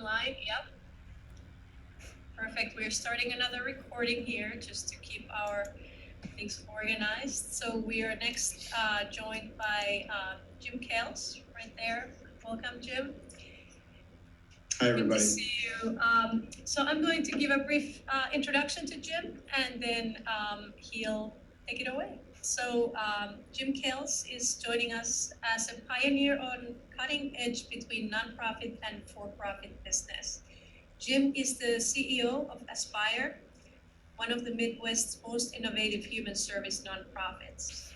online. Yep. Perfect. We're starting another recording here just to keep our things organized. So we are next joined by Jim Kales right there. Welcome, Jim. Hi, everybody. Good to see you. So I'm going to give a brief introduction to Jim, and then he'll take it away. So Jim Kales is joining us as a pioneer on cutting edge between nonprofit and for-profit business. Jim is the CEO of Aspire, one of the Midwest's most innovative human service nonprofits.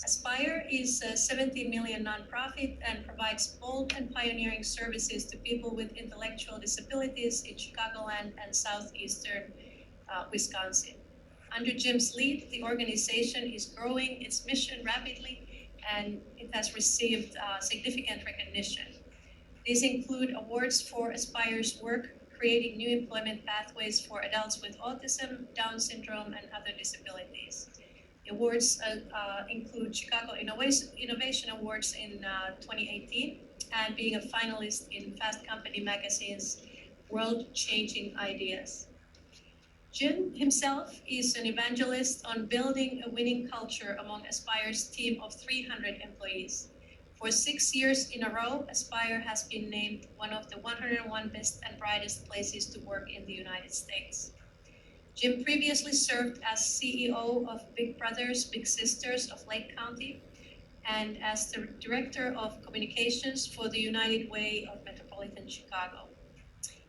Aspire is a 70 million nonprofit and provides bold and pioneering services to people with intellectual disabilities in Chicagoland and southeastern Wisconsin. Under Jim's lead, the organization is growing its mission rapidly, and it has received significant recognition. These include awards for Aspire's work creating new employment pathways for adults with autism, Down syndrome, and other disabilities. The awards include Chicago Innovation Awards in 2018 and being a finalist in Fast Company magazine's World Changing Ideas. Jim himself is an evangelist on building a winning culture among Aspire's team of 300 employees. For 6 years in a row, Aspire has been named one of the 101 best and brightest places to work in the United States. Jim previously served as CEO of Big Brothers Big Sisters of Lake County and as the Director of Communications for the United Way of Metropolitan Chicago.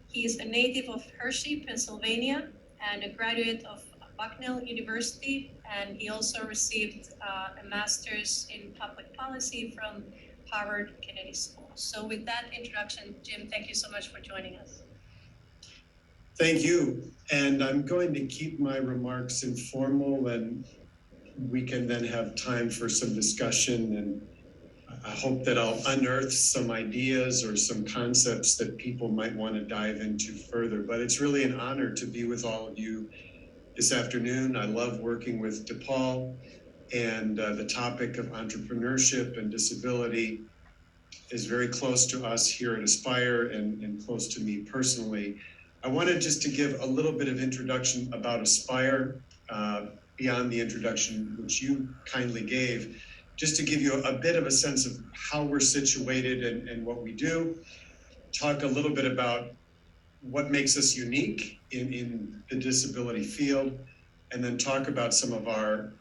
He is a native of Hershey, Pennsylvania, and a graduate of Bucknell University, and he also received a master's in public policy from Harvard Kennedy School. So with that introduction, Jim, thank you so much for joining us. Thank you. And I'm going to keep my remarks informal, and we can then have time for some discussion. And I hope that I'll unearth some ideas or some concepts that people might want to dive into further. But it's really an honor to be with all of you this afternoon. I love working with DePaul, and the topic of entrepreneurship and disability is very close to us here at Aspire and close to me personally. I wanted just to give a little bit of introduction about Aspire beyond the introduction which you kindly gave, just to give you a bit of a sense of how we're situated and what we do, talk a little bit about what makes us unique in the disability field, and then talk about some of our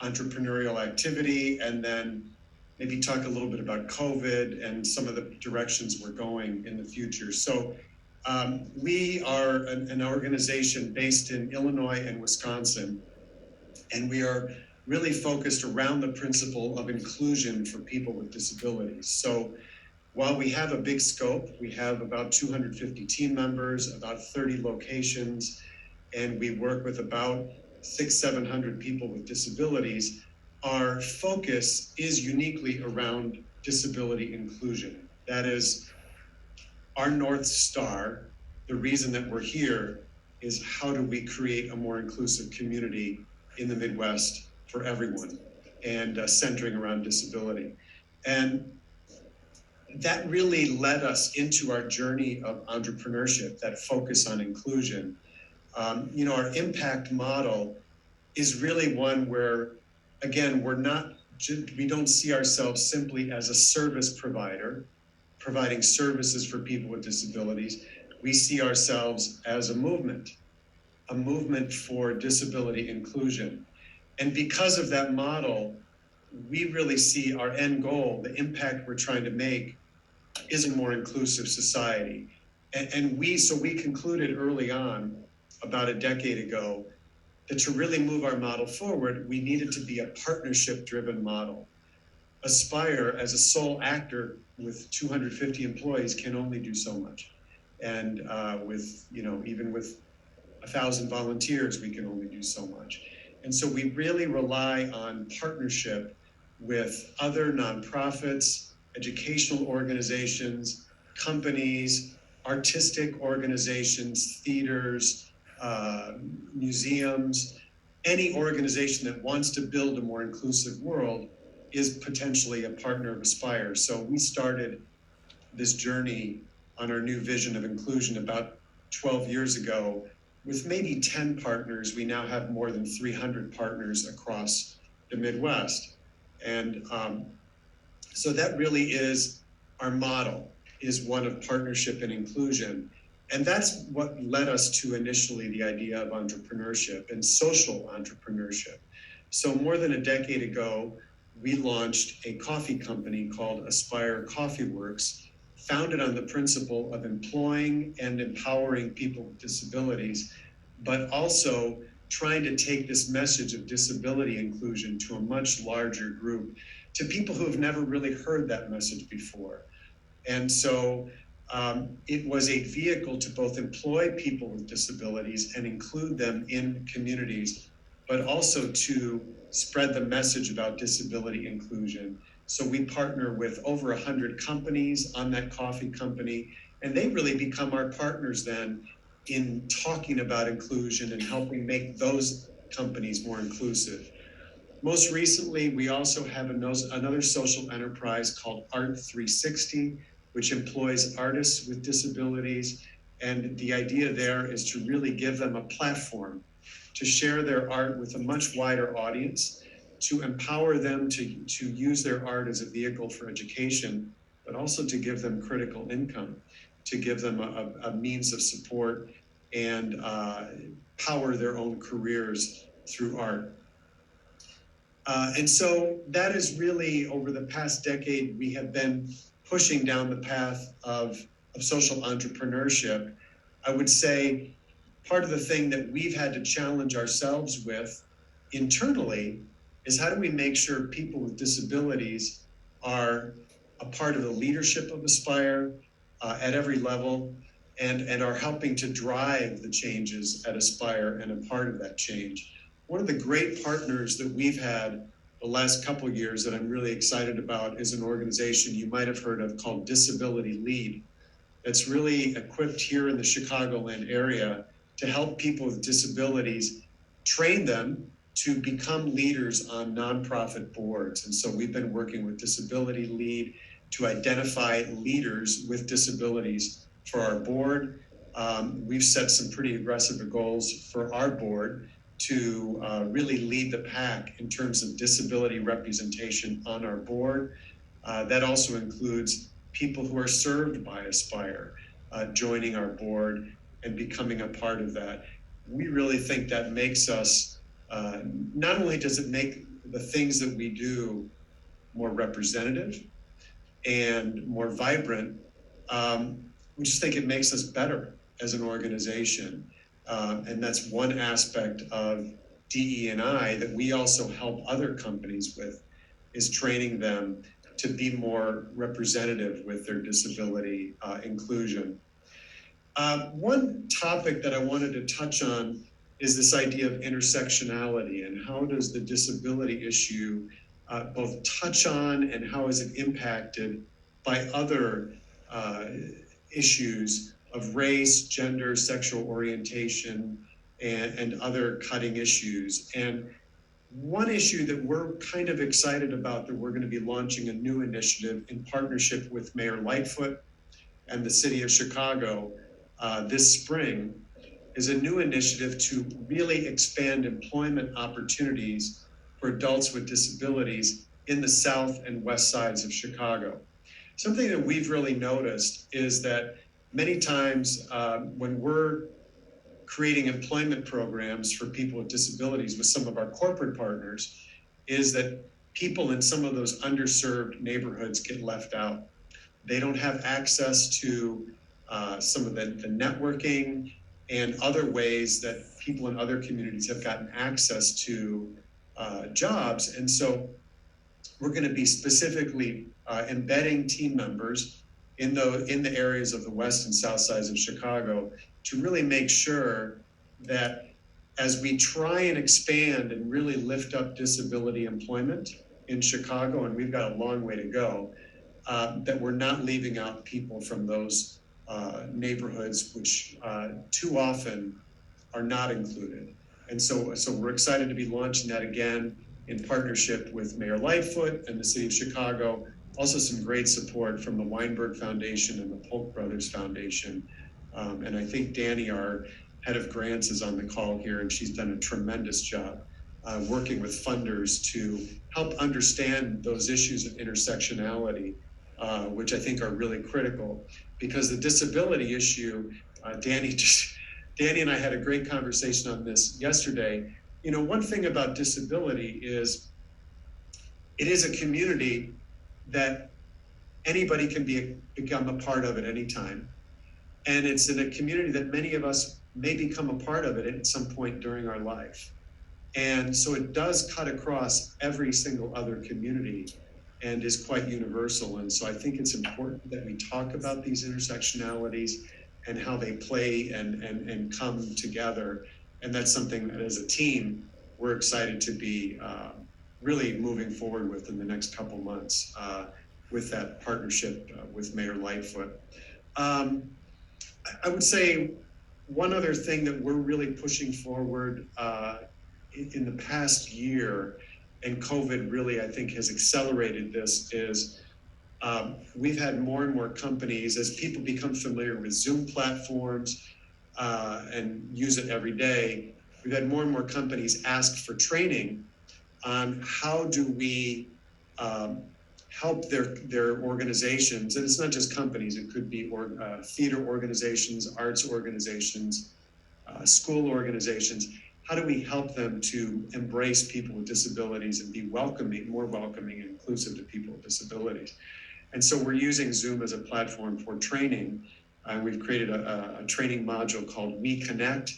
entrepreneurial activity, and then maybe talk a little bit about COVID and some of the directions we're going in the future. So we are an organization based in Illinois and Wisconsin, and we are really focused around the principle of inclusion for people with disabilities. So while we have a big scope, we have about 250 team members, about 30 locations, and we work with about 600-700 people with disabilities. Our focus is uniquely around disability inclusion. That is our North Star. The reason that we're here is how do we create a more inclusive community in the Midwest for everyone, and centering around disability. And that really led us into our journey of entrepreneurship, that focus on inclusion. Our impact model is really one where, again, we don't see ourselves simply as a service provider, providing services for people with disabilities. We see ourselves as a movement for disability inclusion. And because of that model, we really see our end goal, the impact we're trying to make, is a more inclusive society. And we concluded early on, about a decade ago, that to really move our model forward, we needed to be a partnership-driven model. Aspire, as a sole actor with 250 employees, can only do so much. And even with 1,000 volunteers, we can only do so much. And so we really rely on partnership with other nonprofits, educational organizations, companies, artistic organizations, theaters, museums. Any organization that wants to build a more inclusive world is potentially a partner of Aspire. So we started this journey on our new vision of inclusion about 12 years ago. With maybe 10 partners, we now have more than 300 partners across the Midwest. And so that really is our model, is one of partnership and inclusion. And that's what led us to initially the idea of entrepreneurship and social entrepreneurship. So more than a decade ago, we launched a coffee company called Aspire Coffee Works, founded on the principle of employing and empowering people with disabilities, but also trying to take this message of disability inclusion to a much larger group, to people who have never really heard that message before. And so it was a vehicle to both employ people with disabilities and include them in communities, but also to spread the message about disability inclusion. So we partner with over 100 companies on that coffee company, and they really become our partners then in talking about inclusion and helping make those companies more inclusive. Most recently, we also have another social enterprise called Art 360, which employs artists with disabilities. And the idea there is to really give them a platform to share their art with a much wider audience, to empower them to use their art as a vehicle for education, but also to give them critical income, to give them a means of support and power their own careers through art. And so that is really, over the past decade, we have been pushing down the path of social entrepreneurship. I would say part of the thing that we've had to challenge ourselves with internally is how do we make sure people with disabilities are a part of the leadership of Aspire at every level, and are helping to drive the changes at Aspire and a part of that change. One of the great partners that we've had the last couple of years that I'm really excited about is an organization you might have heard of called Disability Lead. That's really equipped here in the Chicagoland area to help people with disabilities, train them to become leaders on nonprofit boards. And so we've been working with Disability Lead to identify leaders with disabilities for our board. We've set some pretty aggressive goals for our board to really lead the pack in terms of disability representation on our board. That also includes people who are served by Aspire joining our board and becoming a part of that. We really think that makes us, not only does it make the things that we do more representative and more vibrant, we just think it makes us better as an organization. And that's one aspect of DE&I that we also help other companies with, is training them to be more representative with their disability inclusion. One topic that I wanted to touch on is this idea of intersectionality, and how does the disability issue both touch on and how is it impacted by other issues of race, gender, sexual orientation, and other cutting issues. And one issue that we're kind of excited about, that we're going to be launching a new initiative in partnership with Mayor Lightfoot and the city of Chicago this spring, is a new initiative to really expand employment opportunities for adults with disabilities in the south and west sides of Chicago. Something that we've really noticed is that many times when we're creating employment programs for people with disabilities with some of our corporate partners, is that people in some of those underserved neighborhoods get left out. They don't have access to some of the networking and other ways that people in other communities have gotten access to jobs. And so we're going to be specifically embedding team members in the areas of the west and south sides of Chicago to really make sure that as we try and expand and really lift up disability employment in Chicago, and we've got a long way to go, that we're not leaving out people from those neighborhoods, which too often are not included. And so we're excited to be launching that again in partnership with Mayor Lightfoot and the city of Chicago, also some great support from the Weinberg Foundation and the Polk Brothers Foundation. And I think Danny, our head of grants, is on the call here, and she's done a tremendous job working with funders to help understand those issues of intersectionality, which I think are really critical, because the disability issue, Danny and I had a great conversation on this yesterday. You know, one thing about disability is it is a community that anybody can become a part of at any time. And it's in a community that many of us may become a part of it at some point during our life. And so it does cut across every single other community and is quite universal. And so I think it's important that we talk about these intersectionalities and how they play and come together. And that's something that as a team, we're excited to be really moving forward with in the next couple months with that partnership with Mayor Lightfoot. I would say one other thing that we're really pushing forward in the past year, and COVID really, I think, has accelerated this, is we've had more and more companies, as people become familiar with Zoom platforms and use it every day, we've had more and more companies ask for training on how do we help their organizations. And it's not just companies, it could be theater organizations, arts organizations, school organizations. How do we help them to embrace people with disabilities and be more welcoming and inclusive to people with disabilities? And so we're using Zoom as a platform for training. We've created a training module called We Connect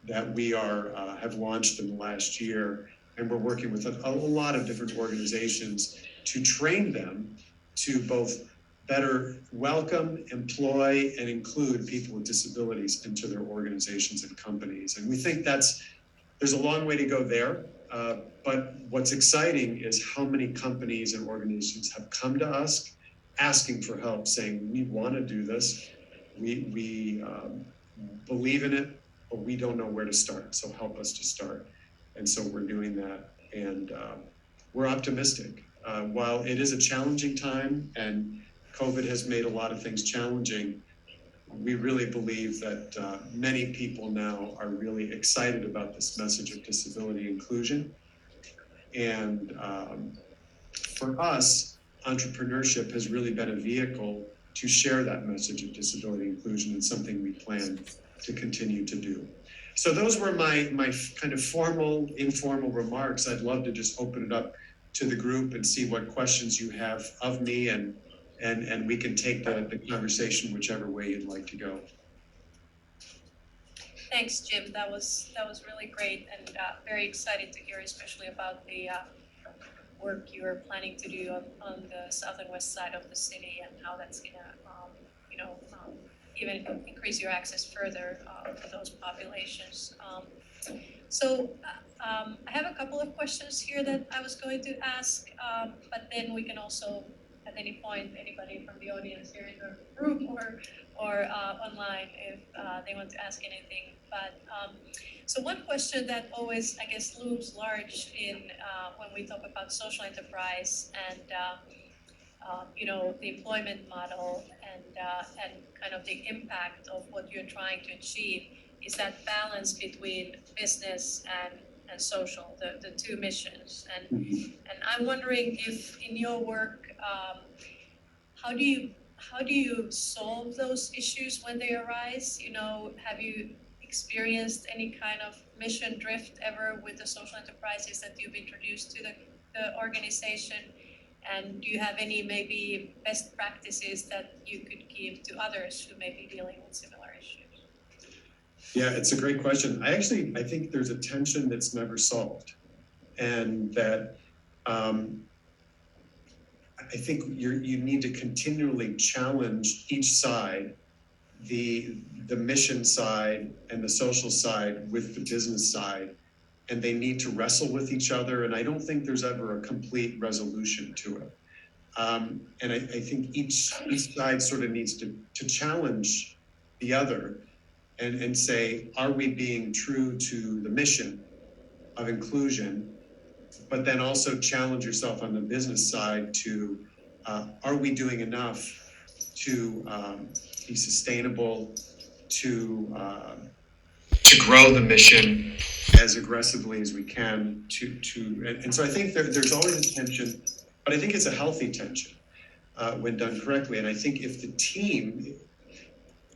that we have launched in the last year. And we're working with a lot of different organizations to train them to both better welcome, employ, and include people with disabilities into their organizations and companies. And we think there's a long way to go there. But what's exciting is how many companies and organizations have come to us asking for help, saying, we want to do this. We believe in it, but we don't know where to start. So help us to start. And so we're doing that. And we're optimistic. While it is a challenging time and COVID has made a lot of things challenging, we really believe that many people now are really excited about this message of disability inclusion. And for us, entrepreneurship has really been a vehicle to share that message of disability inclusion, and something we plan to continue to do. So those were my kind of formal, informal remarks. I'd love to just open it up to the group and see what questions you have of me, and we can take the conversation whichever way you'd like to go. Thanks, Jim. That was really great, and very excited to hear, especially about the work you are planning to do on the south and west side of the city, and how that's gonna, even increase your access further for those populations. So I have a couple of questions here that I was going to ask, but then we can also, at any point, anybody from the audience here in the room or online, if they want to ask anything. But so one question that always, I guess, looms large in when we talk about social enterprise and the employment model and kind of the impact of what you're trying to achieve is that balance between business and social, the two missions. And I'm wondering if in your work, how do you solve those issues when they arise? Have you experienced any kind of mission drift ever with the social enterprises that you've introduced to the organization? And do you have any maybe best practices that you could give to others who may be dealing with similar issues? Yeah, it's a great question. I think there's a tension that's never solved, and that I think you need to continually challenge each side, the mission side and the social side with the business side, and they need to wrestle with each other. And I don't think there's ever a complete resolution to it. And I think each side sort of needs to challenge the other and say, are we being true to the mission of inclusion, but then also challenge yourself on the business side to are we doing enough to be sustainable, to grow the mission as aggressively as we can and so I think there's always a tension, but I think it's a healthy tension when done correctly. And I think if the team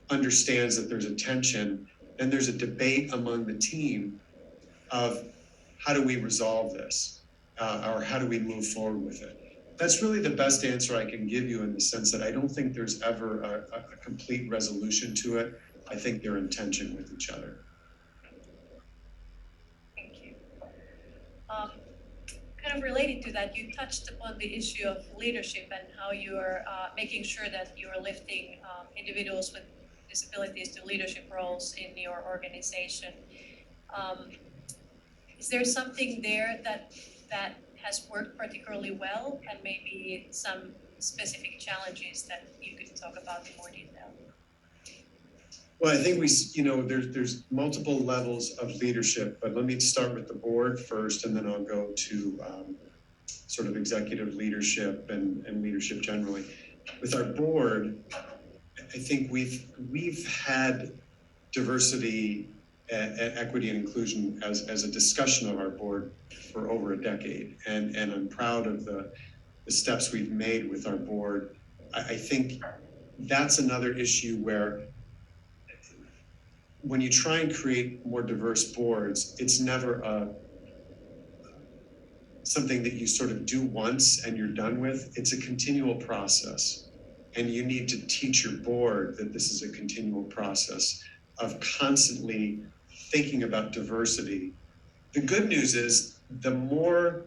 understands that there's a tension, then there's a debate among the team of how do we resolve this, or how do we move forward with it. That's really the best answer I can give you, in the sense that I don't think there's ever a complete resolution to it. I think they're in tension with each other. Thank you. Kind of related to that, you touched upon the issue of leadership and how you are making sure that you are lifting individuals with disabilities to leadership roles in your organization. Is there something there that has worked particularly well, and maybe some specific challenges that you could talk about in more detail? Well, I think there's multiple levels of leadership, but let me start with the board first, and then I'll go to sort of executive leadership and leadership generally. With our board, I think we've had diversity, equity, and inclusion as a discussion of our board for over a decade, and I'm proud of the steps we've made with our board. I think that's another issue where, when you try and create more diverse boards, it's never something that you sort of do once and you're done with. It's a continual process, and you need to teach your board that this is a continual process of constantly thinking about diversity. The good news is, the more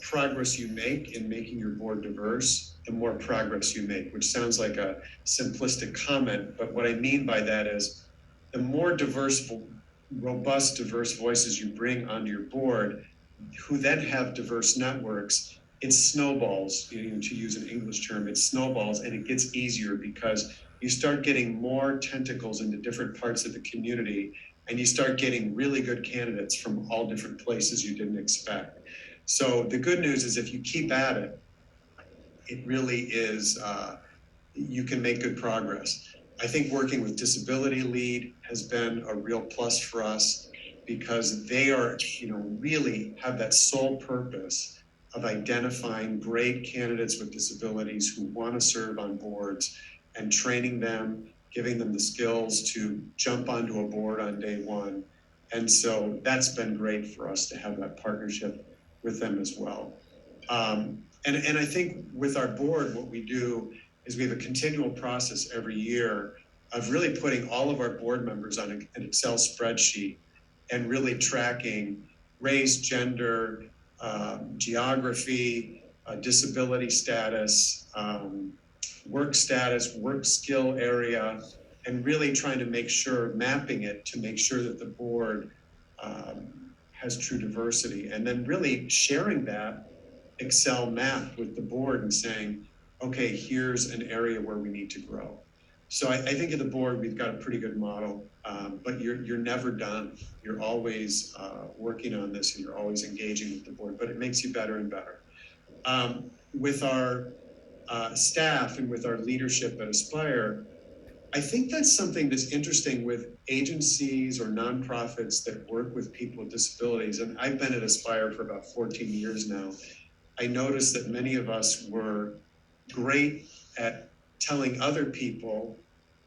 progress you make in making your board diverse, the more progress you make, which sounds like a simplistic comment, but what I mean by that is, the more robust, diverse voices you bring onto your board, who then have diverse networks, it snowballs, to use an English term, it snowballs, and it gets easier because you start getting more tentacles into different parts of the community, and you start getting really good candidates from all different places you didn't expect. So the good news is, if you keep at it, it really is, you can make good progress. I think working with Disability Lead has been a real plus for us, because they are, really have that sole purpose of identifying great candidates with disabilities who want to serve on boards, and training them, giving them the skills to jump onto a board on day one. And so that's been great for us to have that partnership with them as well. And I think with our board, what we do is we have a continual process every year of really putting all of our board members on an Excel spreadsheet, and really tracking race, gender, geography, disability status, work status, work skill area, and really trying to make sure, mapping it to make sure that the board has true diversity, and then really sharing that Excel map with the board and saying, okay, here's an area where we need to grow. So I think at the board, we've got a pretty good model, but you're never done. You're always working on this, and you're always engaging with the board, but it makes you better and better. With our staff and with our leadership at Aspire, I think that's something that's interesting with agencies or nonprofits that work with people with disabilities. And I've been at Aspire for about 14 years now. I noticed that many of us were great at telling other people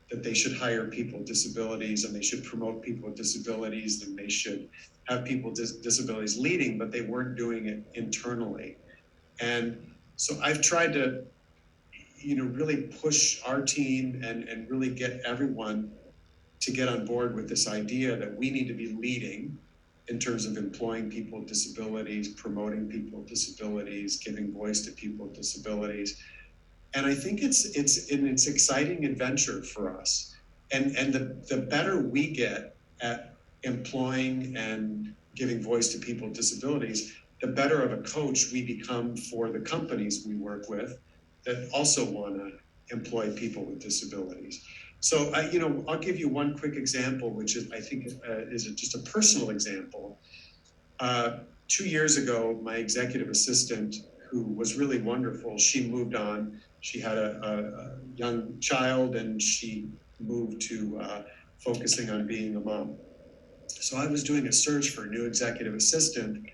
that they should hire people with disabilities, and they should promote people with disabilities, and they should have people with disabilities leading, but they weren't doing it internally. And so I've tried to, really push our team and really get everyone to get on board with this idea that we need to be leading in terms of employing people with disabilities, promoting people with disabilities, giving voice to people with disabilities. And I think it's an exciting adventure for us. And the better we get at employing and giving voice to people with disabilities, the better of a coach we become for the companies we work with that also want to employ people with disabilities. So, I'll give you one quick example, which is, I think, is just a personal example. 2 years ago, my executive assistant, who was really wonderful, she moved on she had a young child, and she moved to focusing on being a mom. So I was doing a search for a new executive assistant,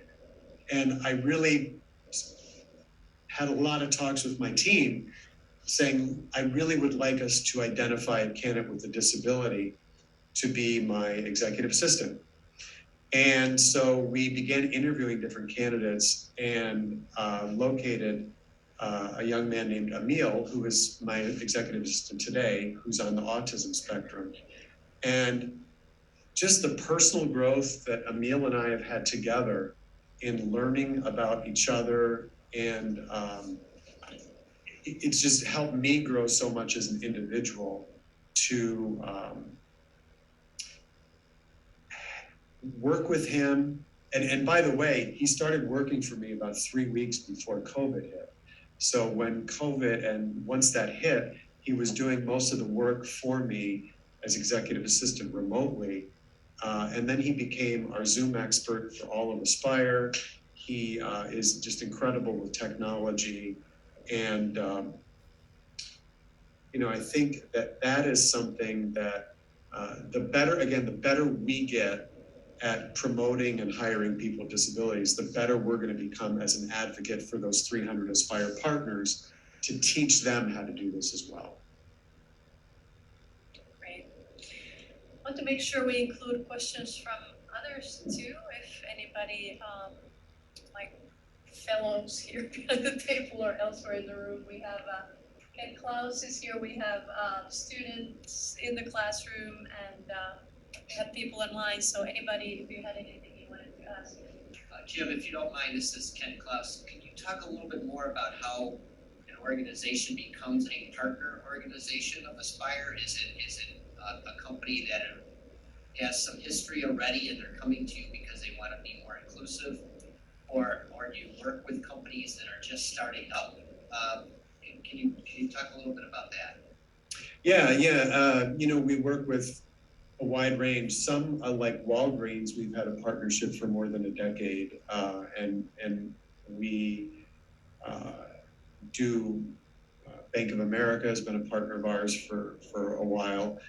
and I really had a lot of talks with my team saying, I really would like us to identify a candidate with a disability to be my executive assistant. And so we began interviewing different candidates and located a young man named Emil, who is my executive assistant today, who's on the autism spectrum. And just the personal growth that Emil and I have had together in learning about each other, and it's just helped me grow so much as an individual to work with him. And by the way, he started working for me about 3 weeks before COVID hit. So when COVID, and once that hit, he was doing most of the work for me as executive assistant remotely. And then he became our Zoom expert for all of Aspire. He is just incredible with technology. And, I think that is something that the better we get at promoting and hiring people with disabilities, the better we're going to become as an advocate for those 300 Aspire partners to teach them how to do this as well. Great. I want to make sure we include questions from others too, if anybody, like fellows here behind the table or elsewhere in the room. We have Ken Klaus is here, we have students in the classroom, and we have people online, so anybody, if you had anything you wanted to ask. Jim, if you don't mind, this is Ken Klaus. Can you talk a little bit more about how an organization becomes a partner organization of Aspire? Is it a company that has some history already and they're coming to you because they want to be more inclusive? Or do you work with companies that are just starting up? Can you talk a little bit about that? Yeah. We work with a wide range. Some, like Walgreens, we've had a partnership for more than a decade, and we do. Bank of America has been a partner of ours for a while.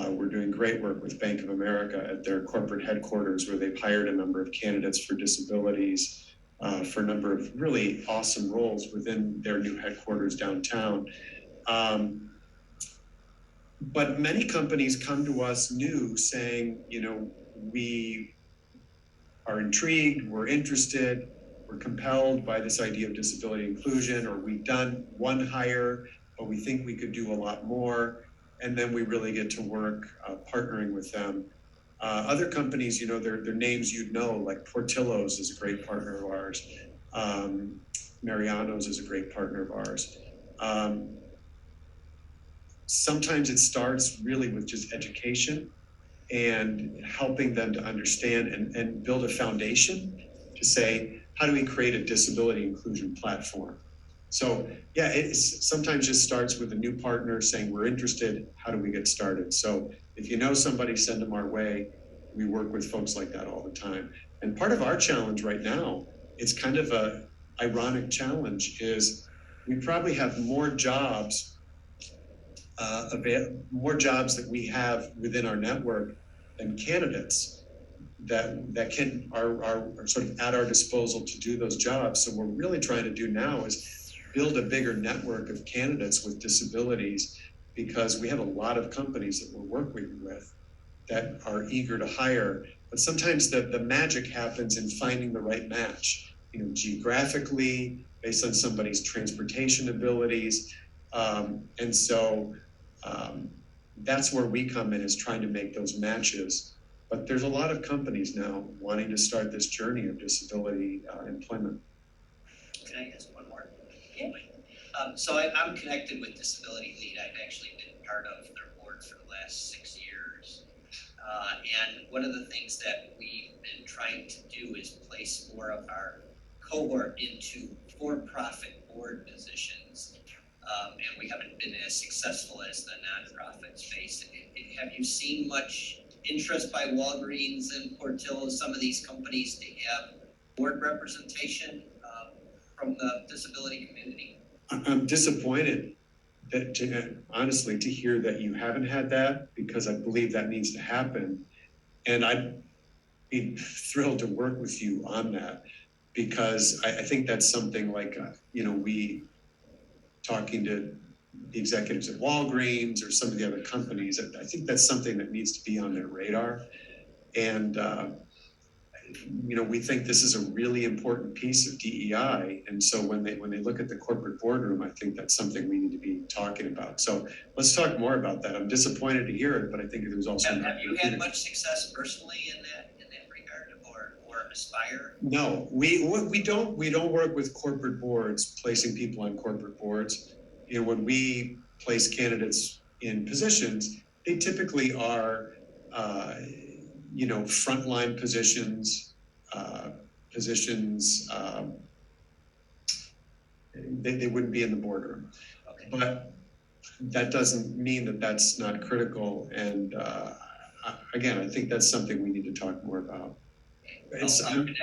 We're doing great work with Bank of America at their corporate headquarters, where they've hired a number of candidates for disabilities for a number of really awesome roles within their new headquarters downtown. But many companies come to us new saying, we are intrigued, we're interested, we're compelled by this idea of disability inclusion, or we've done one hire, but we think we could do a lot more. And then we really get to work partnering with them. Other companies, their names like Portillo's is a great partner of ours. Mariano's is a great partner of ours. Sometimes it starts really with just education and helping them to understand and build a foundation to say, how do we create a disability inclusion platform? So yeah, it sometimes just starts with a new partner saying, we're interested, how do we get started? So if you know somebody, send them our way. We work with folks like that all the time. And part of our challenge right now, it's kind of a ironic challenge, is we probably have more jobs that we have within our network than candidates that are sort of at our disposal to do those jobs. So what we're really trying to do now is build a bigger network of candidates with disabilities, because we have a lot of companies that we're working with that are eager to hire. But sometimes the magic happens in finding the right match, geographically, based on somebody's transportation abilities. And so that's where we come in, is trying to make those matches. But there's a lot of companies now wanting to start this journey of disability employment. Can I ask one more? Yeah. So I'm connected with Disability Lead. I've actually been part of their board for the last 6 years. And one of the things that we've been trying to do is place more of our cohort into for-profit board positions. And we haven't been as successful as the nonprofit space. Have you seen much interest by Walgreens and Portillo's, some of these companies, to have board representation from the disability community? I'm disappointed honestly, to hear that you haven't had that, because I believe that needs to happen. And I'd be thrilled to work with you on that, because I think that's something like, we talking to the executives at Walgreens or some of the other companies, I think that's something that needs to be on their radar. And, we think this is a really important piece of DEI. And so when they look at the corporate boardroom, I think that's something we need to be talking about. So let's talk more about that. I'm disappointed to hear it, but I think there's also. Have you had much success personally in that regard, or aspire? No, we don't work with corporate boards, placing people on corporate boards. When we place candidates in positions, they typically are, frontline positions, they wouldn't be in the boardroom. Okay. But that doesn't mean that that's not critical. And again, I think that's something we need to talk more about.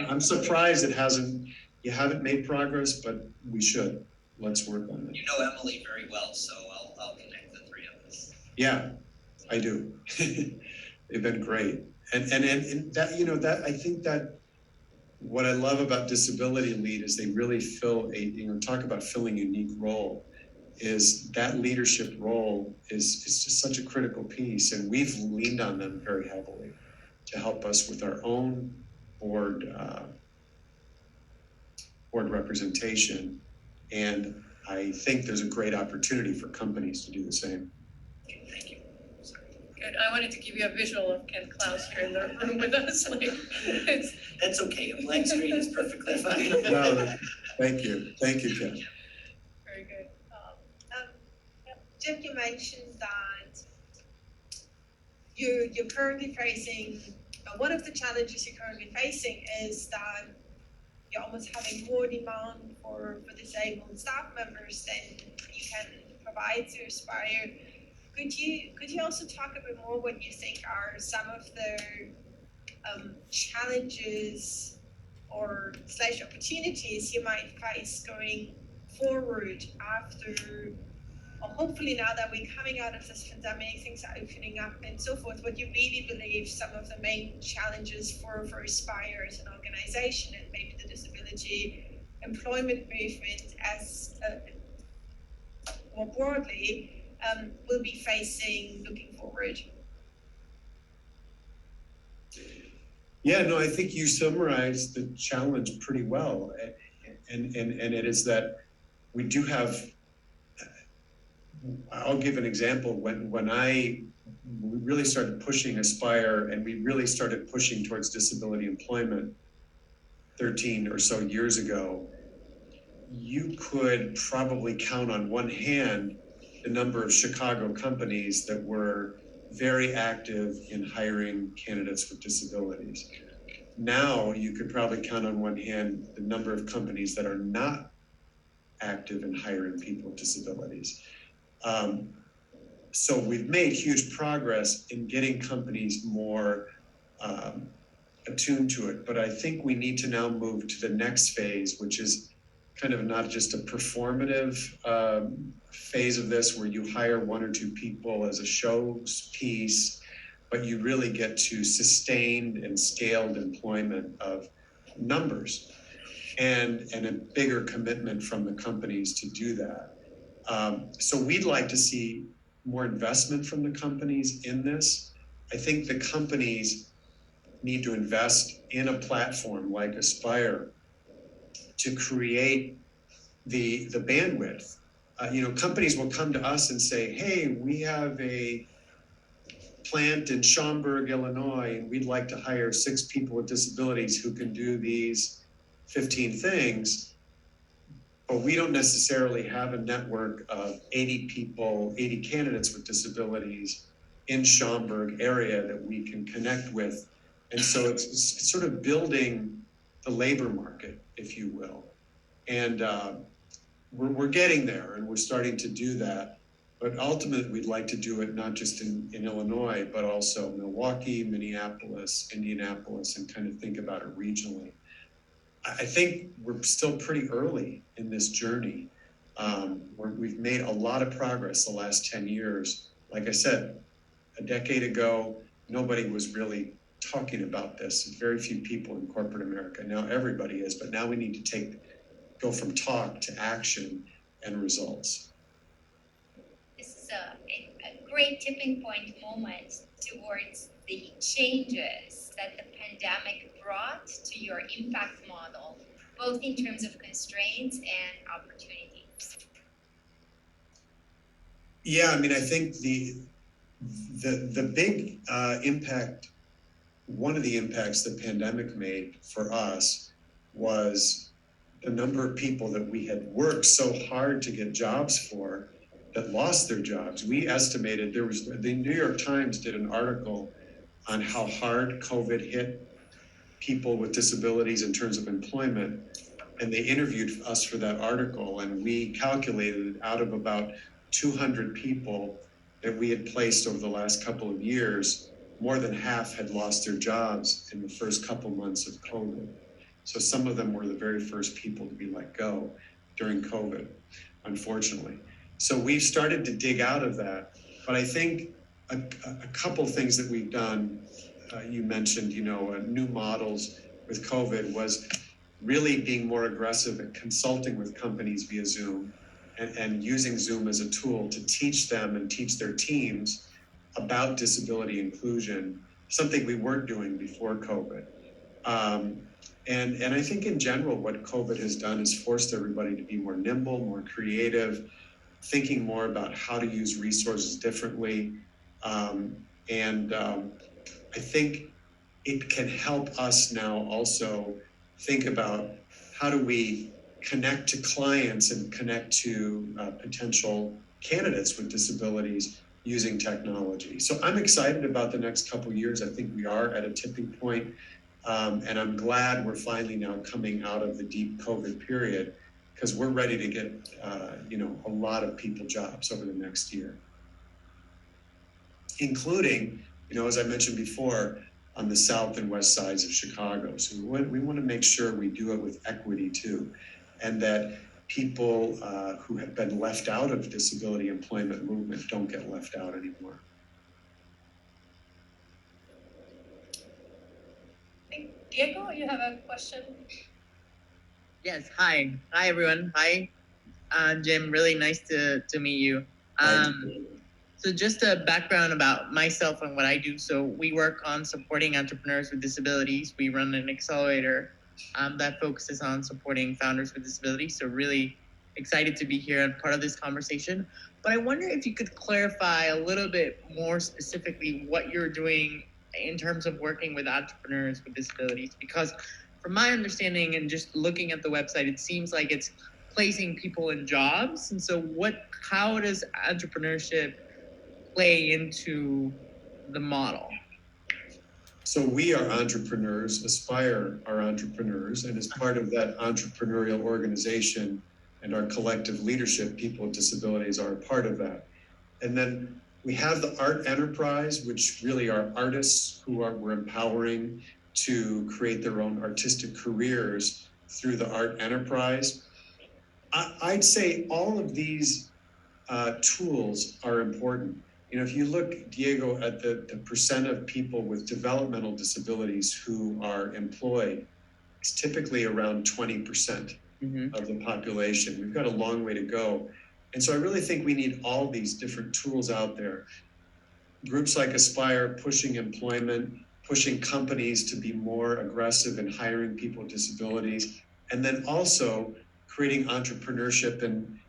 I'm surprised you haven't made progress, but we should. Let's work on it. You know Emily very well, so I'll connect the three of us. Yeah, I do. They've been great. And that, that I think that what I love about Disability Lead is they really fill talk about filling a unique role, is that leadership role is just such a critical piece. And we've leaned on them very heavily to help us with our own board representation. And I think there's a great opportunity for companies to do the same. Thank you. Sorry. Good. I wanted to give you a visual of Ken Klaus here in the room with us. That's okay. A blank screen is perfectly fine. No, thank you, Ken. Very good. Jim, you mentioned that you're currently facing, one of the challenges you're currently facing is that you're almost having more demand for disabled staff members than you can provide to Aspire. Could you also talk a bit more what you think are some of the challenges or / opportunities you might face going forward after, or hopefully now that we're coming out of this pandemic, things are opening up and so forth, what you really believe some of the main challenges for Aspire as an organization, and maybe the disability employment movement as more broadly will be facing looking forward? Yeah, no, I think you summarized the challenge pretty well. And it is that we do have, I'll give an example. When we really started pushing Aspire, and we really started pushing towards disability employment 13 or so years ago, you could probably count on one hand the number of Chicago companies that were very active in hiring candidates with disabilities. Now you could probably count on one hand the number of companies that are not active in hiring people with disabilities. So we've made huge progress in getting companies more attuned to it, but I think we need to now move to the next phase, which is kind of not just a performative phase of this where you hire one or two people as a showpiece, but you really get to sustained and scaled employment of numbers and a bigger commitment from the companies to do that. So we'd like to see more investment from the companies in this. I think the companies need to invest in a platform like Aspire to create the bandwidth. Companies will come to us and say, hey, we have a plant in Schaumburg, Illinois, and we'd like to hire 6 people with disabilities who can do these 15 things, but we don't necessarily have a network of 80 people, 80 candidates with disabilities in Schaumburg area that we can connect with. And so it's sort of building the labor market, if you will. And we're getting there, and we're starting to do that. But ultimately, we'd like to do it not just in Illinois, but also Milwaukee, Minneapolis, Indianapolis, and kind of think about it regionally. I think we're still pretty early in this journey. We've made a lot of progress the last 10 years. Like I said, a decade ago, nobody was really talking about this. Very few people in corporate America. Now everybody is, but now we need to go from talk to action and results. This is a great tipping point moment towards the changes that the pandemic brought to your impact model, both in terms of constraints and opportunities. Yeah, I mean, I think the big impact, one of the impacts the pandemic made for us was the number of people that we had worked so hard to get jobs for that lost their jobs. We estimated the New York Times did an article on how hard COVID hit people with disabilities in terms of employment. And they interviewed us for that article, and we calculated out of about 200 people that we had placed over the last couple of years, more than half had lost their jobs in the first couple months of COVID. So some of them were the very first people to be let go during COVID, unfortunately. So we've started to dig out of that. But I think a couple things that we've done, you mentioned, new models with COVID, was really being more aggressive at consulting with companies via Zoom and using Zoom as a tool to teach them and teach their teams about disability inclusion, something we weren't doing before COVID. And I think in general, what COVID has done is forced everybody to be more nimble, more creative, thinking more about how to use resources differently. I think it can help us now also think about how do we connect to clients and connect to potential candidates with disabilities using technology. So I'm excited about the next couple of years. I think we are at a tipping point, and I'm glad we're finally now coming out of the deep COVID period, because we're ready to get a lot of people jobs over the next year, including, as I mentioned before, on the south and west sides of Chicago. So we want to make sure we do it with equity too, and that people who have been left out of disability employment movement don't get left out anymore. Diego, you have a question? Yes, hi everyone. Hi, Jim, really nice to meet you. So just a background about myself and what I do. So we work on supporting entrepreneurs with disabilities. We run an accelerator that focuses on supporting founders with disabilities. So really excited to be here and part of this conversation. But I wonder if you could clarify a little bit more specifically what you're doing in terms of working with entrepreneurs with disabilities, because from my understanding and just looking at the website, it seems like it's placing people in jobs. And so how does entrepreneurship play into the model? So we are entrepreneurs, Aspire are entrepreneurs, and as part of that entrepreneurial organization and our collective leadership, people with disabilities are a part of that. And then we have the art enterprise, which really are artists who we're empowering to create their own artistic careers through the art enterprise. I'd say all of these tools are important. If you look, Diego, at the percent of people with developmental disabilities who are employed, it's typically around 20% of the population. We've got a long way to go. And so I really think we need all these different tools out there. Groups like Aspire pushing employment, pushing companies to be more aggressive in hiring people with disabilities, and then also creating entrepreneurship and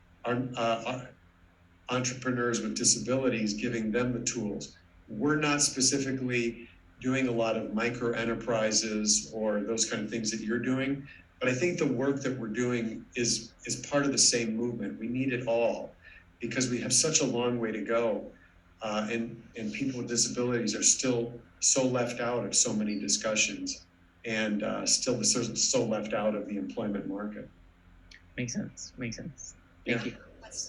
entrepreneurs with disabilities, giving them the tools. We're not specifically doing a lot of micro enterprises or those kind of things that you're doing, but I think the work that we're doing is part of the same movement. We need it all because we have such a long way to go, and people with disabilities are still so left out of so many discussions, and still so left out of the employment market. Makes sense. Thank you.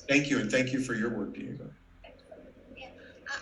Thank you, and thank you for your work, Diego. Yeah,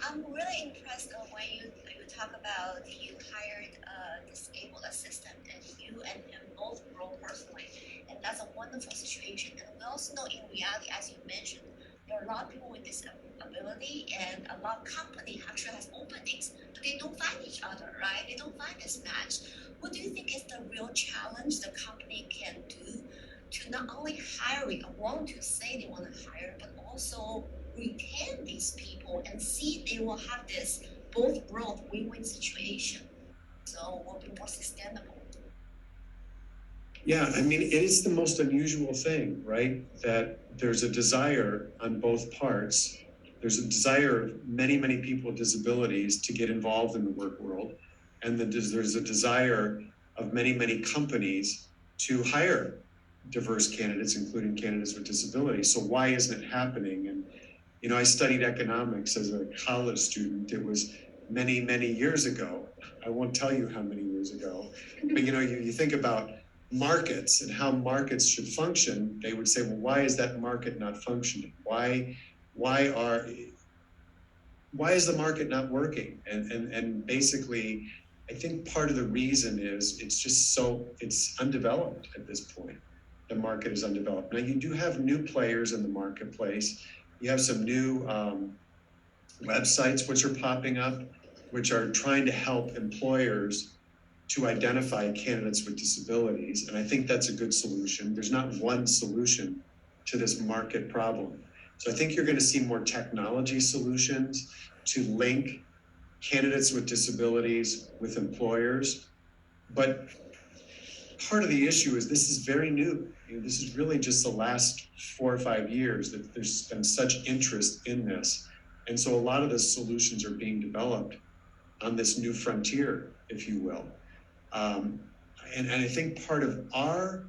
I'm really impressed when you talk about you hired a disabled assistant and you and him both grow personally. And that's a wonderful situation. And we also know in reality, as you mentioned, there are a lot of people with disability and a lot of company actually has openings, but they don't find each other, right? They don't find this match. What do you think is the real challenge the company can do to not only hiring, want to say they want to hire, but also retain these people and see they will have this both growth win-win situation, so will be more sustainable? Yeah, I mean, it is the most unusual thing, right? That there's a desire on both parts. There's a desire of many, many people with disabilities to get involved in the work world. And there's a desire of many, many companies to hire diverse candidates, including candidates with disabilities. So why isn't it happening? And, you know, I studied economics as a college student. It was many, many years ago. I won't tell you how many years ago, but, you know, you think about markets and how markets should function. They would say, well, why is that market not functioning? Why is the market not working? And basically, I think part of the reason is it's undeveloped at this point. The market is undeveloped. Now you do have new players in the marketplace. You have some new websites which are popping up, which are trying to help employers to identify candidates with disabilities. And I think that's a good solution. There's not one solution to this market problem. So I think you're going to see more technology solutions to link candidates with disabilities with employers. But part of the issue is this is very new. You know, this is really just the last 4 or 5 years that there's been such interest in this. And so a lot of the solutions are being developed on this new frontier, if you will. And I think part of our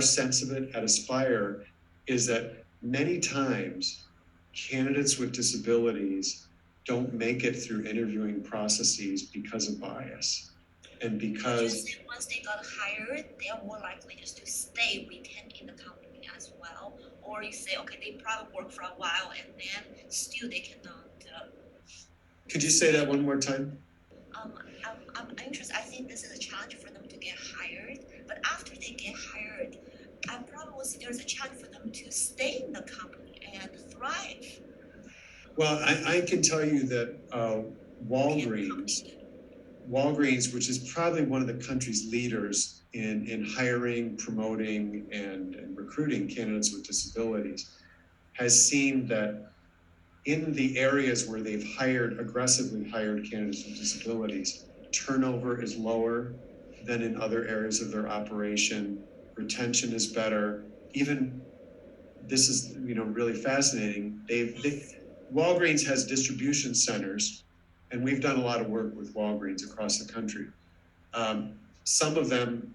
sense of it at Aspire is that many times candidates with disabilities don't make it through interviewing processes because of bias. And because just once they got hired, they are more likely just to stay retained in the company as well. Or you say, okay, they probably work for a while and then still they cannot. Could you say that one more time? I'm interested. I think this is a challenge for them to get hired, but after they get hired, I probably would say there's a challenge for them to stay in the company and thrive. Well, I can tell you that Walgreens, which is probably one of the country's leaders in hiring, promoting, and recruiting candidates with disabilities, has seen that in the areas where they've aggressively hired candidates with disabilities, turnover is lower than in other areas of their operation. Retention is better. Even this is, you know, really fascinating. Walgreens has distribution centers, and we've done a lot of work with Walgreens across the country. Some of them,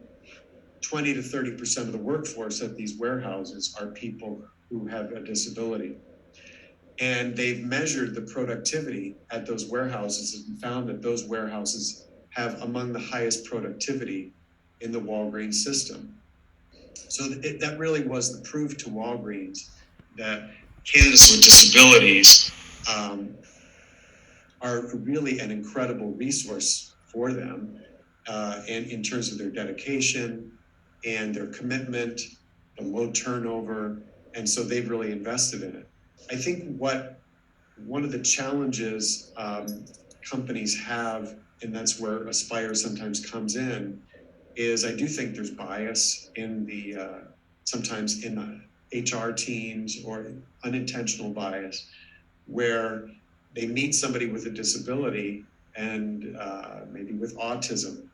20 to 30% of the workforce at these warehouses are people who have a disability. And they've measured the productivity at those warehouses and found that those warehouses have among the highest productivity in the Walgreens system. So that really was the proof to Walgreens that candidates with disabilities are really an incredible resource for them, and in terms of their dedication and their commitment, the low turnover, and so they've really invested in it. I think one of the challenges companies have, and that's where Aspire sometimes comes in, is I do think there's bias in sometimes in the HR teams, or unintentional bias, where they meet somebody with a disability and maybe with autism,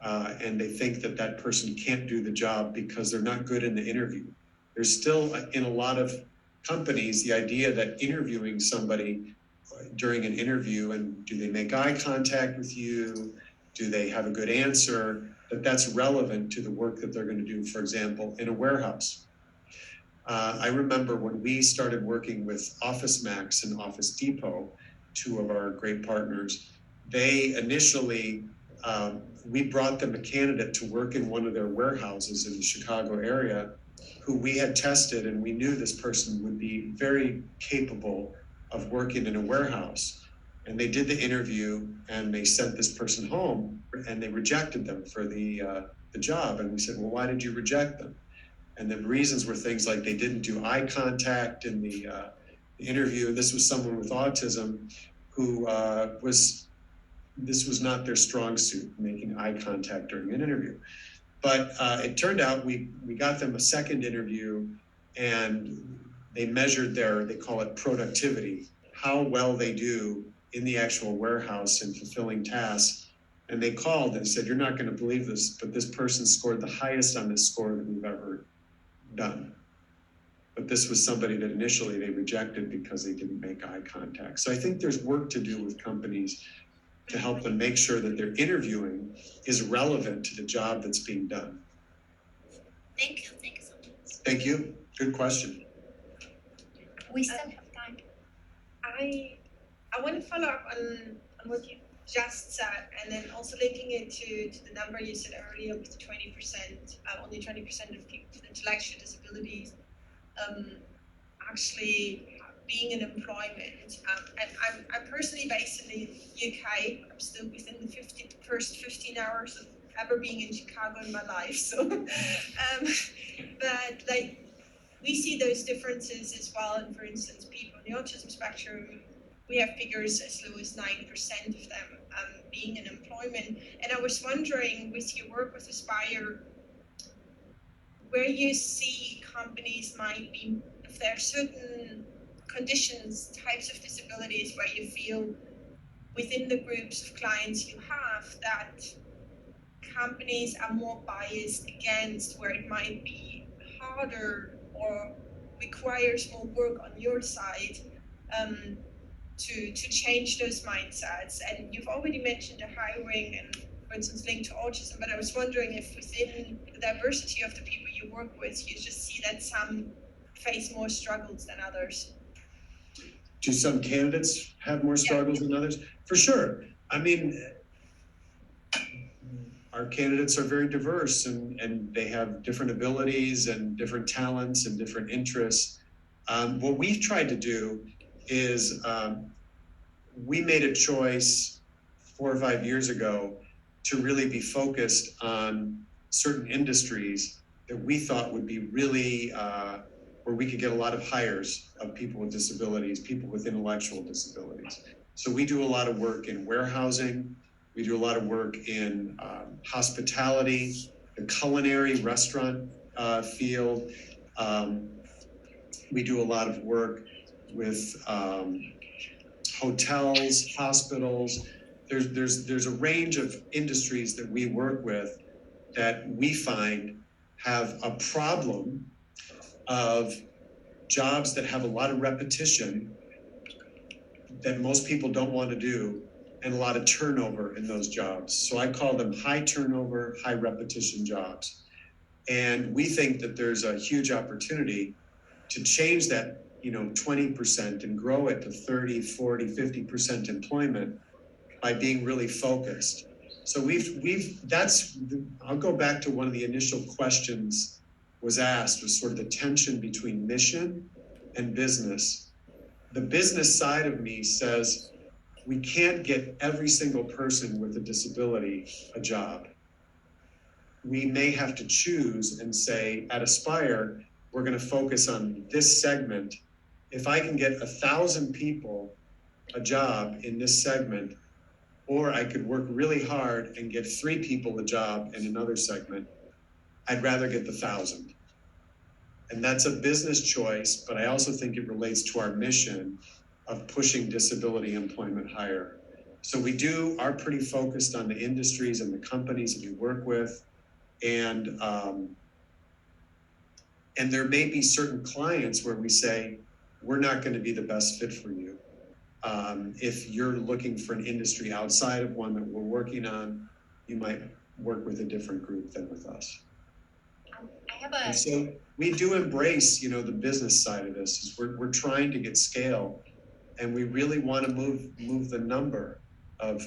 and they think that person can't do the job because they're not good in the interview. There's still, in a lot of companies, the idea that interviewing somebody during an interview, and do they make eye contact with you? Do they have a good answer? That's relevant to the work that they're going to do, for example, in a warehouse. I remember when we started working with Office Max and Office Depot, two of our great partners, they initially, we brought them a candidate to work in one of their warehouses in the Chicago area, who we had tested, and we knew this person would be very capable of working in a warehouse. And they did the interview and they sent this person home and they rejected them for the job. And we said, well, why did you reject them? And the reasons were things like they didn't do eye contact in the interview. And this was someone with autism who this was not their strong suit, making eye contact during an interview. But it turned out we got them a second interview and they measured they call it productivity, how well they do in the actual warehouse and fulfilling tasks. And they called and said, you're not going to believe this, but this person scored the highest on this score that we've ever done. But this was somebody that initially they rejected because they didn't make eye contact. So I think there's work to do with companies to help them make sure that their interviewing is relevant to the job that's being done. Thank you so much. Thank you. Good question. We still have time. I want to follow up on what you just said, and then also linking it to the number you said earlier with the 20%, only 20% of people with intellectual disabilities actually being in employment. And I'm personally based in the UK. I'm still within the first 15 hours of ever being in Chicago in my life. So, but like we see those differences as well. And for instance, people on the autism spectrum, we have figures as low as 9% of them being in employment. And I was wondering, with your work with Aspire, where you see companies might be, if there are certain conditions, types of disabilities where you feel within the groups of clients you have that companies are more biased against, where it might be harder or requires more work on your side to change those mindsets. And you've already mentioned the hiring and, for instance, linked to autism, but I was wondering if within the diversity of the people you work with, you just see that some face more struggles than others. Do some candidates have more struggles than others? For sure. I mean, our candidates are very diverse and they have different abilities and different talents and different interests. What we've tried to do is we made a choice 4 or 5 years ago to really be focused on certain industries that we thought would be really where we could get a lot of hires of people with disabilities, people with intellectual disabilities. So we do a lot of work in warehousing. We do a lot of work in hospitality, the culinary restaurant field. We do a lot of work with hotels, hospitals. There's a range of industries that we work with that we find have a problem of jobs that have a lot of repetition that most people don't want to do, and a lot of turnover in those jobs. So I call them high turnover, high repetition jobs. And we think that there's a huge opportunity to change that, 20% and grow it to 30, 40, 50% employment by being really focused. So I'll go back to one of the initial questions was asked, was sort of the tension between mission and business. The business side of me says, we can't get every single person with a disability a job. We may have to choose and say, at Aspire, we're going to focus on this segment. If I can get 1,000 people a job in this segment, or I could work really hard and get 3 people a job in another segment, I'd rather get the 1,000. And that's a business choice, but I also think it relates to our mission of pushing disability employment higher. So we are pretty focused on the industries and the companies that we work with. And there may be certain clients where we say, we're not going to be the best fit for you. If you're looking for an industry outside of one that we're working on, you might work with a different group than with us. And so we do embrace, the business side of this. Is we're trying to get scale, and we really want to move the number of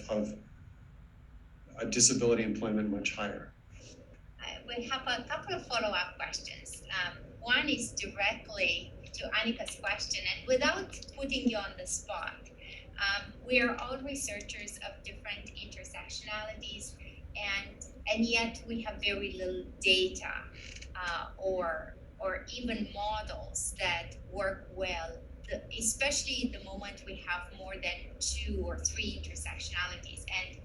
disability employment much higher. We have a couple of follow-up questions. One is directly to Annika's question, and without putting you on the spot, we are all researchers of different intersectionalities, and yet we have very little data or even models that work well, especially the moment we have more than 2 or 3 intersectionalities. And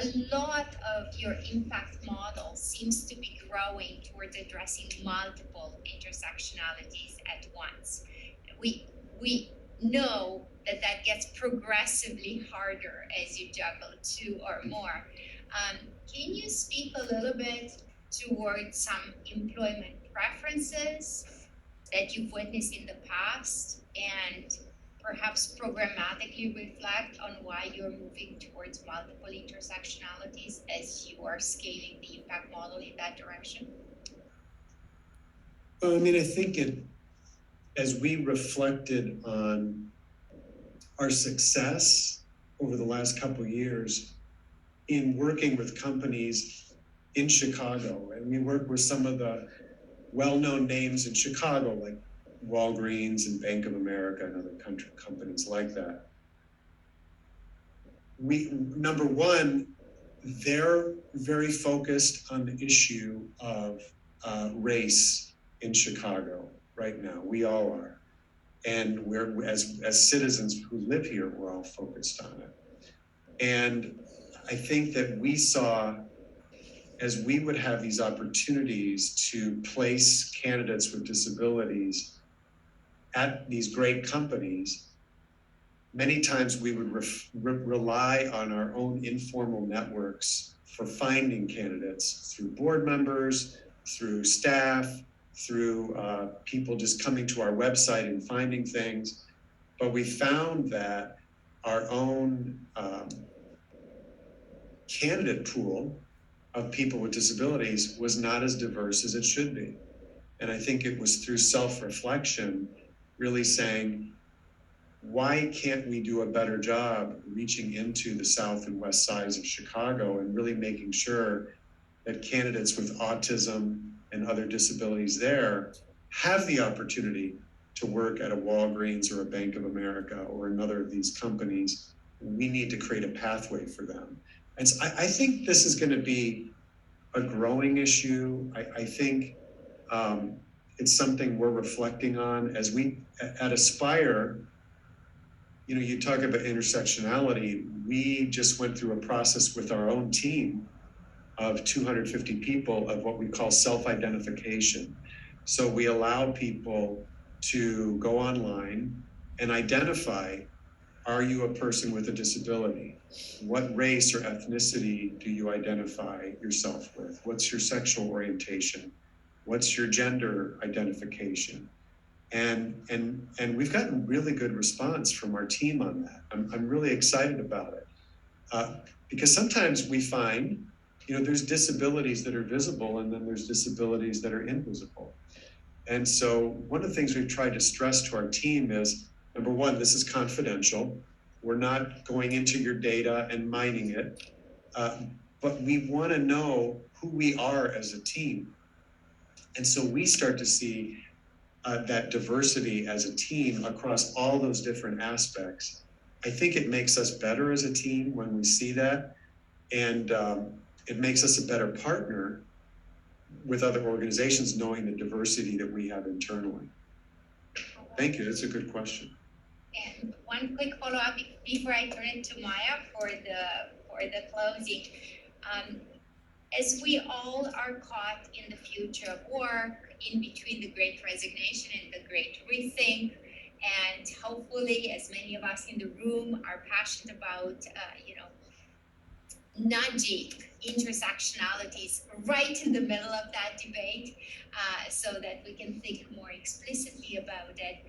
a lot of your impact model seems to be growing towards addressing multiple intersectionalities at once. We know that that gets progressively harder as you juggle 2 or more. Can you speak a little bit towards some employment preferences that you've witnessed in the past, and perhaps programmatically reflect on why you're moving towards multiple intersectionalities as you are scaling the impact model in that direction? Well, I mean, I think as we reflected on our success over the last couple of years in working with companies in Chicago, and we work with some of the well-known names in Chicago, like Walgreens and Bank of America and other companies like that. Number one, they're very focused on the issue of race in Chicago right now. We all are. And we're, as citizens who live here, we're all focused on it. And I think that we saw, as we would have these opportunities to place candidates with disabilities at these great companies, many times we would rely on our own informal networks for finding candidates through board members, through staff, through people just coming to our website and finding things. But we found that our own candidate pool of people with disabilities was not as diverse as it should be. And I think it was through self-reflection, really saying, why can't we do a better job reaching into the south and west sides of Chicago and really making sure that candidates with autism and other disabilities there have the opportunity to work at a Walgreens or a Bank of America or another of these companies. We need to create a pathway for them. And so I think this is going to be a growing issue. I think it's something we're reflecting on as we at Aspire. You know, you talk about intersectionality. We just went through a process with our own team of 250 people of what we call self-identification. So we allow people to go online and identify, are you a person with a disability? What race or ethnicity do you identify yourself with? What's your sexual orientation? What's your gender identification? And we've gotten really good response from our team on that. I'm really excited about it because sometimes we find, you know, there's disabilities that are visible and then there's disabilities that are invisible. And so one of the things we've tried to stress to our team is, number one, this is confidential. We're not going into your data and mining it, but we want to know who we are as a team. And so we start to see that diversity as a team across all those different aspects. I think it makes us better as a team when we see that, and it makes us a better partner with other organizations, knowing the diversity that we have internally. Thank you. That's a good question. And one quick follow-up before I turn it to Maya for the closing. As we all are caught in the future of work, in between the Great Resignation and the Great Rethink, and hopefully, as many of us in the room are passionate about, nudging intersectionalities right in the middle of that debate, so that we can think more explicitly about it.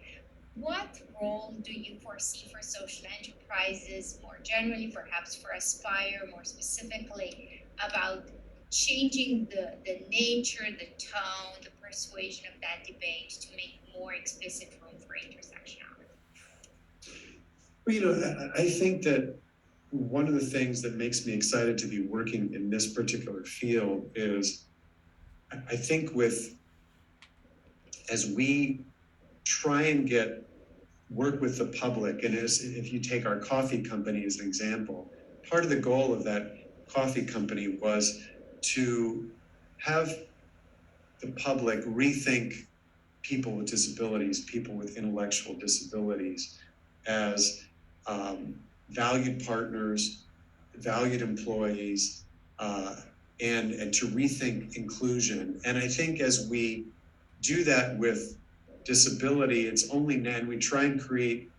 What role do you foresee for social enterprises more generally, perhaps for Aspire more specifically, about changing the nature, the tone, the persuasion of that debate to make more explicit room for intersectionality? Well, you know, I think that one of the things that makes me excited to be working in this particular field is, I think as we try and get work with the public. And if you take our coffee company as an example, part of the goal of that coffee company was to have the public rethink people with disabilities, people with intellectual disabilities as valued partners, valued employees, and to rethink inclusion. And I think as we do that with disability, it's only, and we try and create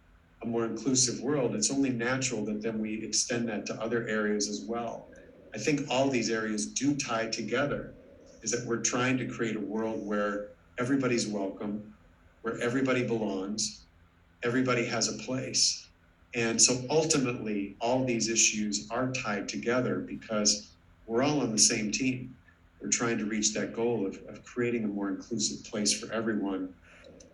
a more inclusive world, it's only natural that then we extend that to other areas as well. I think all these areas do tie together, is that we're trying to create a world where everybody's welcome, where everybody belongs, everybody has a place. And so ultimately, all these issues are tied together because we're all on the same team. We're trying to reach that goal of creating a more inclusive place for everyone,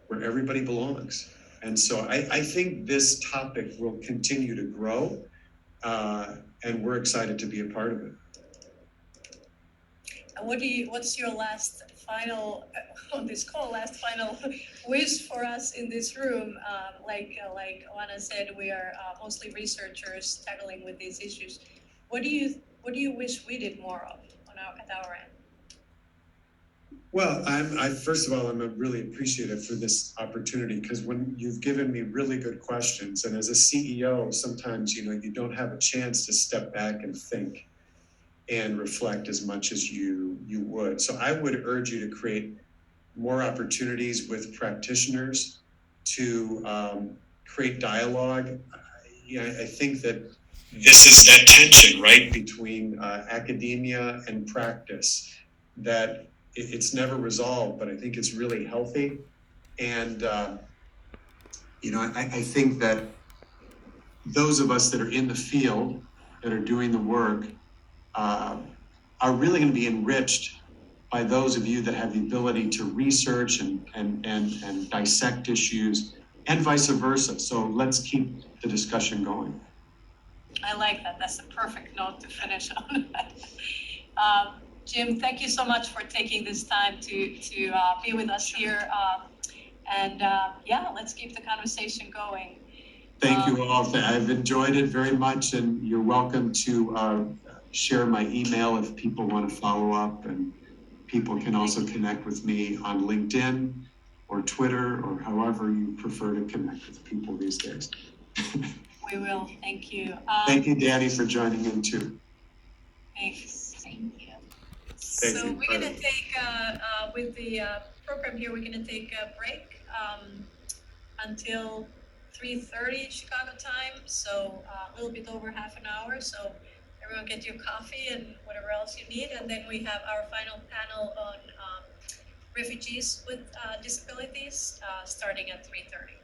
where everybody belongs. And so I think this topic will continue to grow, and we're excited to be a part of it. And what's your last final on this call? Last final wish for us in this room? Like Oana said, we are mostly researchers tackling with these issues. What do you wish we did more of at our end? Well, first of all, I'm really appreciative for this opportunity, because when you've given me really good questions, and as a CEO, sometimes you don't have a chance to step back and think and reflect as much as you would. So I would urge you to create more opportunities with practitioners to create dialogue. I think that this is that tension, right, between academia and practice, that it's never resolved, but I think it's really healthy. And I think that those of us that are in the field, that are doing the work, are really going to be enriched by those of you that have the ability to research and dissect issues, and vice versa. So let's keep the discussion going. I like that. That's the perfect note to finish on. Jim, thank you so much for taking this time to be with us here. Let's keep the conversation going. Thank you all. I've enjoyed it very much, and you're welcome to share my email if people want to follow up, and people can also connect with me on LinkedIn or Twitter, or however you prefer to connect with people these days. We will. Thank you. Thank you, Danny, for joining in too. Thanks. Thank you. So we're going to take, with the program here, we're going to take a break until 3:30 Chicago time. So a little bit over half an hour. So everyone get your coffee and whatever else you need. And then we have our final panel on refugees with disabilities starting at 3:30.